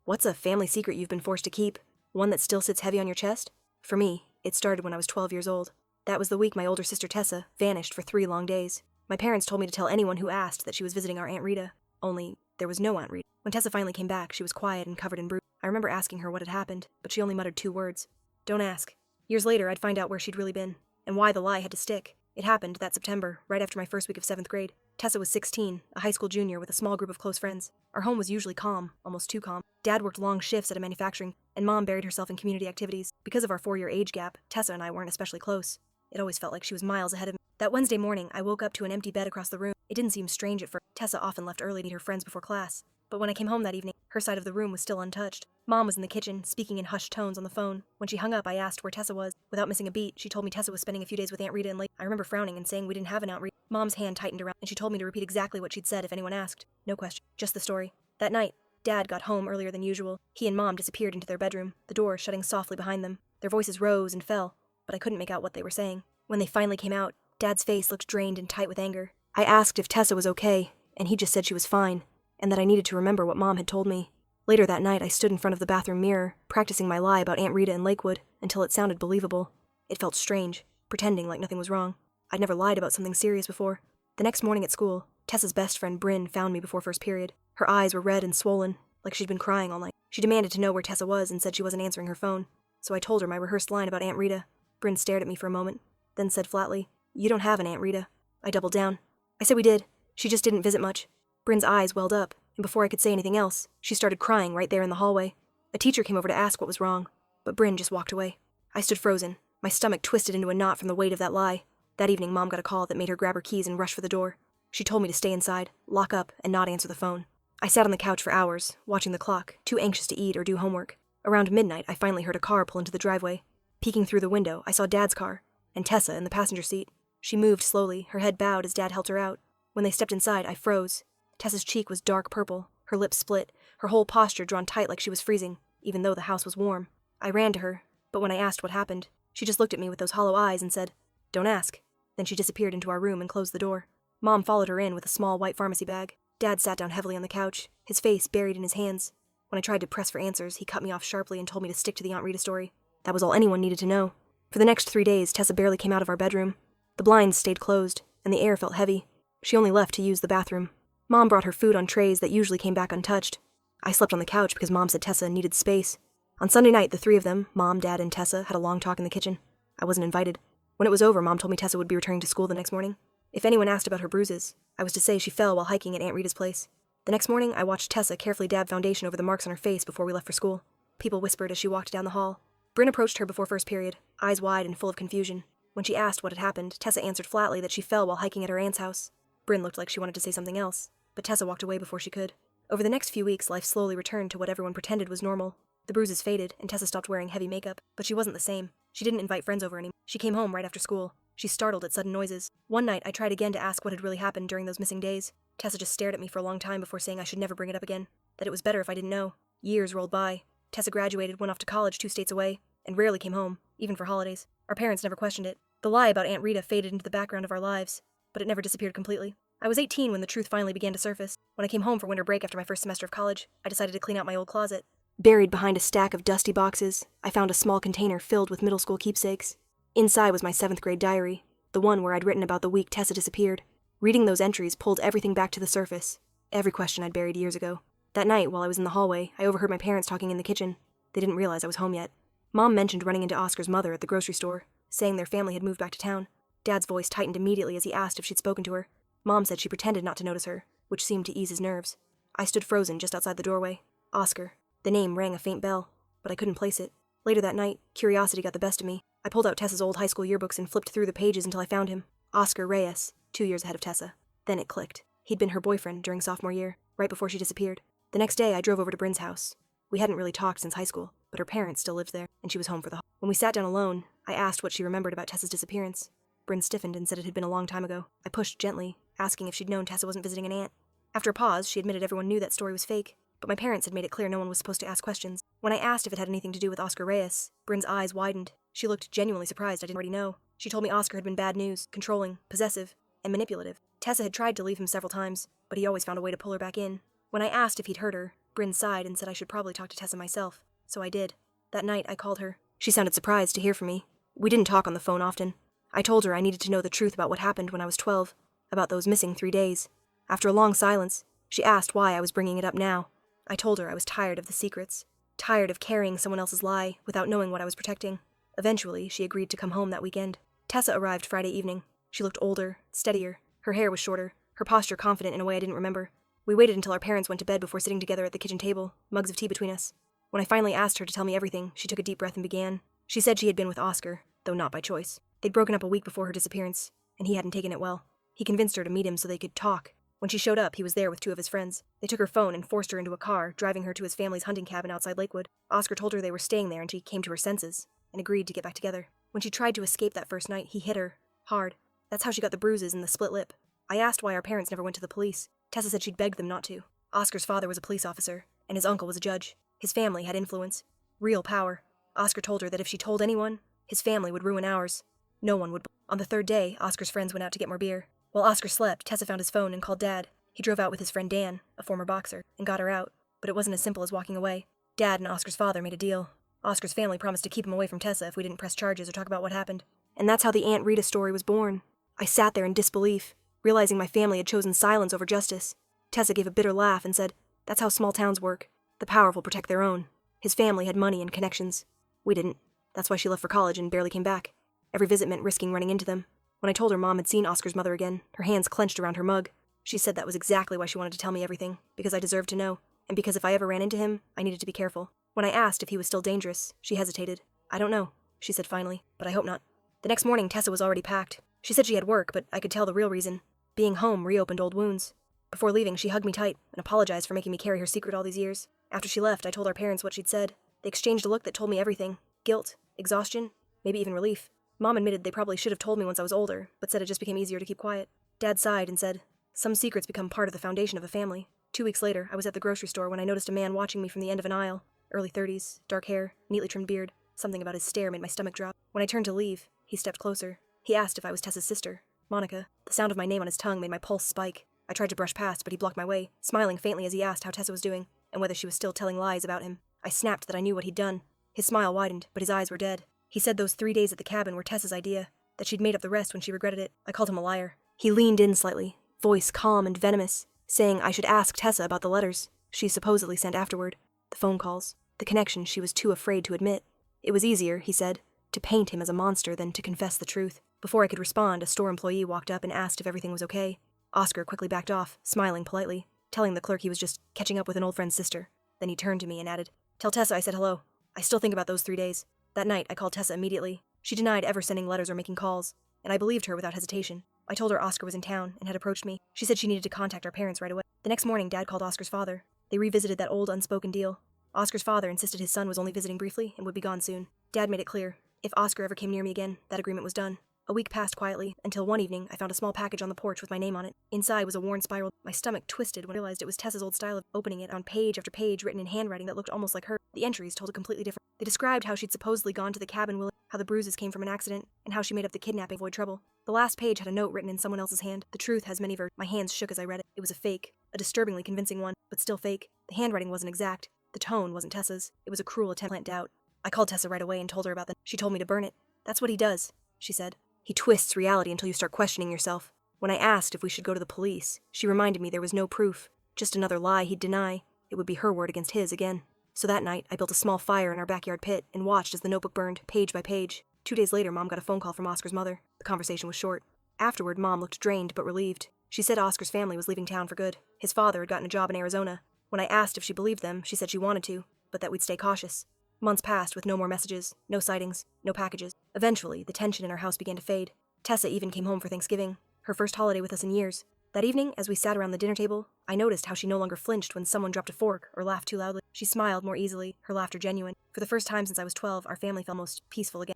What's a family secret you've been forced to keep? One that still sits heavy on your chest? For me, it started when I was 12 years old. That was the week my older sister Tessa vanished for 3 long days. My parents told me to tell anyone who asked that she was visiting our Aunt Rita. Only, there was no Aunt Rita. When Tessa finally came back, she was quiet and covered in bruises. I remember asking her what had happened, but she only muttered 2 words. Don't ask. Years later, I'd find out where she'd really been, and why the lie had to stick. It happened that September, right after my first week of 7th grade. Tessa was 16, a high school junior with a small group of close friends. Our home was usually calm, almost too calm. Dad worked long shifts at a manufacturing, and Mom buried herself in community activities. Because of our 4-year age gap, Tessa and I weren't especially close. It always felt like she was miles ahead of me. That Wednesday morning, I woke up to an empty bed across the room. It didn't seem strange at first. Tessa often left early to meet her friends before class. But when I came home that evening, her side of the room was still untouched. Mom was in the kitchen, speaking in hushed tones on the phone. When she hung up, I asked where Tessa was. Without missing a beat, she told me Tessa was spending a few days with Aunt Rita in Lake. I remember frowning and saying we didn't have an Aunt Rita. Mom's hand tightened around, and she told me to repeat exactly what she'd said if anyone asked. No question, just the story. That night, Dad got home earlier than usual. He and Mom disappeared into their bedroom, the door shutting softly behind them. Their voices rose and fell, but I couldn't make out what they were saying. When they finally came out, Dad's face looked drained and tight with anger. I asked if Tessa was okay, and he just said she was fine, and that I needed to remember what Mom had told me. Later that night, I stood in front of the bathroom mirror, practicing my lie about Aunt Rita in Lakewood, until it sounded believable. It felt strange, pretending like nothing was wrong. I'd never lied about something serious before. The next morning at school, Tessa's best friend Bryn found me before first period. Her eyes were red and swollen, like she'd been crying all night. She demanded to know where Tessa was and said she wasn't answering her phone. So I told her my rehearsed line about Aunt Rita. Bryn stared at me for a moment, then said flatly, "You don't have an Aunt Rita." I doubled down. I said we did. She just didn't visit much. Bryn's eyes welled up, and before I could say anything else, she started crying right there in the hallway. A teacher came over to ask what was wrong, but Bryn just walked away. I stood frozen, my stomach twisted into a knot from the weight of that lie. That evening, Mom got a call that made her grab her keys and rush for the door. She told me to stay inside, lock up, and not answer the phone. I sat on the couch for hours, watching the clock, too anxious to eat or do homework. Around midnight, I finally heard a car pull into the driveway. Peeking through the window, I saw Dad's car, and Tessa in the passenger seat. She moved slowly, her head bowed as Dad helped her out. When they stepped inside, I froze. Tessa's cheek was dark purple, her lips split, her whole posture drawn tight like she was freezing, even though the house was warm. I ran to her, but when I asked what happened, she just looked at me with those hollow eyes and said, "Don't ask." Then she disappeared into our room and closed the door. Mom followed her in with a small white pharmacy bag. Dad sat down heavily on the couch, his face buried in his hands. When I tried to press for answers, he cut me off sharply and told me to stick to the Aunt Rita story. That was all anyone needed to know. For the next 3 days, Tessa barely came out of our bedroom. The blinds stayed closed, and the air felt heavy. She only left to use the bathroom. Mom brought her food on trays that usually came back untouched. I slept on the couch because Mom said Tessa needed space. On Sunday night, the 3 of them, Mom, Dad, and Tessa, had a long talk in the kitchen. I wasn't invited. When it was over, Mom told me Tessa would be returning to school the next morning. If anyone asked about her bruises, I was to say she fell while hiking at Aunt Rita's place. The next morning, I watched Tessa carefully dab foundation over the marks on her face before we left for school. People whispered as she walked down the hall. Bryn approached her before first period, eyes wide and full of confusion. When she asked what had happened, Tessa answered flatly that she fell while hiking at her aunt's house. Bryn looked like she wanted to say something else, but Tessa walked away before she could. Over the next few weeks, life slowly returned to what everyone pretended was normal. The bruises faded, and Tessa stopped wearing heavy makeup, but she wasn't the same. She didn't invite friends over anymore. She came home right after school. She startled at sudden noises. One night, I tried again to ask what had really happened during those missing days. Tessa just stared at me for a long time before saying I should never bring it up again, that it was better if I didn't know. Years rolled by. Tessa graduated, went off to college 2 states away, and rarely came home, even for holidays. Our parents never questioned it. The lie about Aunt Rita faded into the background of our lives, but it never disappeared completely. I was 18 when the truth finally began to surface. When I came home for winter break after my first semester of college, I decided to clean out my old closet. Buried behind a stack of dusty boxes, I found a small container filled with middle school keepsakes. Inside was my 7th grade diary, the one where I'd written about the week Tessa disappeared. Reading those entries pulled everything back to the surface, every question I'd buried years ago. That night, while I was in the hallway, I overheard my parents talking in the kitchen. They didn't realize I was home yet. Mom mentioned running into Oscar's mother at the grocery store, saying their family had moved back to town. Dad's voice tightened immediately as he asked if she'd spoken to her. Mom said she pretended not to notice her, which seemed to ease his nerves. I stood frozen just outside the doorway. Oscar. The name rang a faint bell, but I couldn't place it. Later that night, curiosity got the best of me. I pulled out Tessa's old high school yearbooks and flipped through the pages until I found him. Oscar Reyes, 2 years ahead of Tessa. Then it clicked. He'd been her boyfriend during sophomore year, right before she disappeared. The next day, I drove over to Bryn's house. We hadn't really talked since high school, but her parents still lived there, and she was home for the holidays. When we sat down alone, I asked what she remembered about Tessa's disappearance. Bryn stiffened and said it had been a long time ago. I pushed gently, asking if she'd known Tessa wasn't visiting an aunt. After a pause, she admitted everyone knew that story was fake, but my parents had made it clear no one was supposed to ask questions. When I asked if it had anything to do with Oscar Reyes, Bryn's eyes widened. She looked genuinely surprised I didn't already know. She told me Oscar had been bad news, controlling, possessive, and manipulative. Tessa had tried to leave him several times, but he always found a way to pull her back in. When I asked if he'd hurt her, Bryn sighed and said I should probably talk to Tessa myself, so I did. That night, I called her. She sounded surprised to hear from me. We didn't talk on the phone often. I told her I needed to know the truth about what happened when I was 12, about those missing 3 days. After a long silence, she asked why I was bringing it up now. I told her I was tired of the secrets, tired of carrying someone else's lie without knowing what I was protecting. Eventually, she agreed to come home that weekend. Tessa arrived Friday evening. She looked older, steadier. Her hair was shorter, her posture confident in a way I didn't remember. We waited until our parents went to bed before sitting together at the kitchen table, mugs of tea between us. When I finally asked her to tell me everything, she took a deep breath and began. She said she had been with Oscar, though not by choice. They'd broken up a week before her disappearance, and he hadn't taken it well. He convinced her to meet him so they could talk. When she showed up, he was there with 2 of his friends. They took her phone and forced her into a car, driving her to his family's hunting cabin outside Lakewood. Oscar told her they were staying there and she came to her senses, and agreed to get back together. When she tried to escape that first night, he hit her. Hard. That's how she got the bruises and the split lip. I asked why our parents never went to the police. Tessa said she'd begged them not to. Oscar's father was a police officer, and his uncle was a judge. His family had influence. Real power. Oscar told her that if she told anyone, his family would ruin ours. No one would. On the 3rd day, Oscar's friends went out to get more beer. While Oscar slept, Tessa found his phone and called Dad. He drove out with his friend Dan, a former boxer, and got her out. But it wasn't as simple as walking away. Dad and Oscar's father made a deal. Oscar's family promised to keep him away from Tessa if we didn't press charges or talk about what happened. And that's how the Aunt Rita story was born. I sat there in disbelief, realizing my family had chosen silence over justice. Tessa gave a bitter laugh and said, "That's how small towns work. The powerful protect their own." His family had money and connections. We didn't. That's why she left for college and barely came back. Every visit meant risking running into them. When I told her Mom had seen Oscar's mother again, her hands clenched around her mug. She said that was exactly why she wanted to tell me everything, because I deserved to know, and because if I ever ran into him, I needed to be careful. When I asked if he was still dangerous, she hesitated. "I don't know," she said finally, "but I hope not." The next morning, Tessa was already packed. She said she had work, but I could tell the real reason. Being home reopened old wounds. Before leaving, she hugged me tight and apologized for making me carry her secret all these years. After she left, I told our parents what she'd said. They exchanged a look that told me everything. Guilt, exhaustion, maybe even relief. Mom admitted they probably should have told me once I was older, but said it just became easier to keep quiet. Dad sighed and said, "Some secrets become part of the foundation of a family." 2 weeks later, I was at the grocery store when I noticed a man watching me from the end of an aisle. Early 30s, dark hair, neatly trimmed beard. Something about his stare made my stomach drop. When I turned to leave, he stepped closer. He asked if I was Tessa's sister, Monica. The sound of my name on his tongue made my pulse spike. I tried to brush past, but he blocked my way, smiling faintly as he asked how Tessa was doing, and whether she was still telling lies about him. I snapped that I knew what he'd done. His smile widened, but his eyes were dead. He said those 3 days at the cabin were Tessa's idea, that she'd made up the rest when she regretted it. I called him a liar. He leaned in slightly, voice calm and venomous, saying I should ask Tessa about the letters she supposedly sent afterward, the phone calls, the connection she was too afraid to admit. It was easier, he said, to paint him as a monster than to confess the truth. Before I could respond, a store employee walked up and asked if everything was okay. Oscar quickly backed off, smiling politely, telling the clerk he was just catching up with an old friend's sister. Then he turned to me and added, "Tell Tessa I said hello. I still think about those 3 days." That night, I called Tessa immediately. She denied ever sending letters or making calls, and I believed her without hesitation. I told her Oscar was in town and had approached me. She said she needed to contact our parents right away. The next morning, Dad called Oscar's father. They revisited that old unspoken deal. Oscar's father insisted his son was only visiting briefly and would be gone soon. Dad made it clear, if Oscar ever came near me again, that agreement was done. A week passed quietly, until one evening I found a small package on the porch with my name on it. Inside was a worn spiral. My stomach twisted when I realized it was Tessa's old style of opening it on page after page written in handwriting that looked almost like her. The entries told a completely different. They described how she'd supposedly gone to the cabin, how the bruises came from an accident, and how she made up the kidnapping to avoid trouble. The last page had a note written in someone else's hand. The truth has many versions. My hands shook as I read it. It was a fake, a disturbingly convincing one, but still fake. The handwriting wasn't exact. The tone wasn't Tessa's. It was a cruel attempt to plant doubt. I called Tessa right away and told her about them. She told me to burn it. "That's what he does," she said. "He twists reality until you start questioning yourself." When I asked if we should go to the police, she reminded me there was no proof, just another lie he'd deny. It would be her word against his again. So that night, I built a small fire in our backyard pit and watched as the notebook burned, page by page. 2 days later, Mom got a phone call from Oscar's mother. The conversation was short. Afterward, Mom looked drained but relieved. She said Oscar's family was leaving town for good. His father had gotten a job in Arizona. When I asked if she believed them, she said she wanted to, but that we'd stay cautious. Months passed with no more messages, no sightings, no packages. Eventually, the tension in our house began to fade. Tessa even came home for Thanksgiving, her first holiday with us in years. That evening, as we sat around the dinner table, I noticed how she no longer flinched when someone dropped a fork or laughed too loudly. She smiled more easily, her laughter genuine. For the first time since I was 12, our family felt most peaceful again.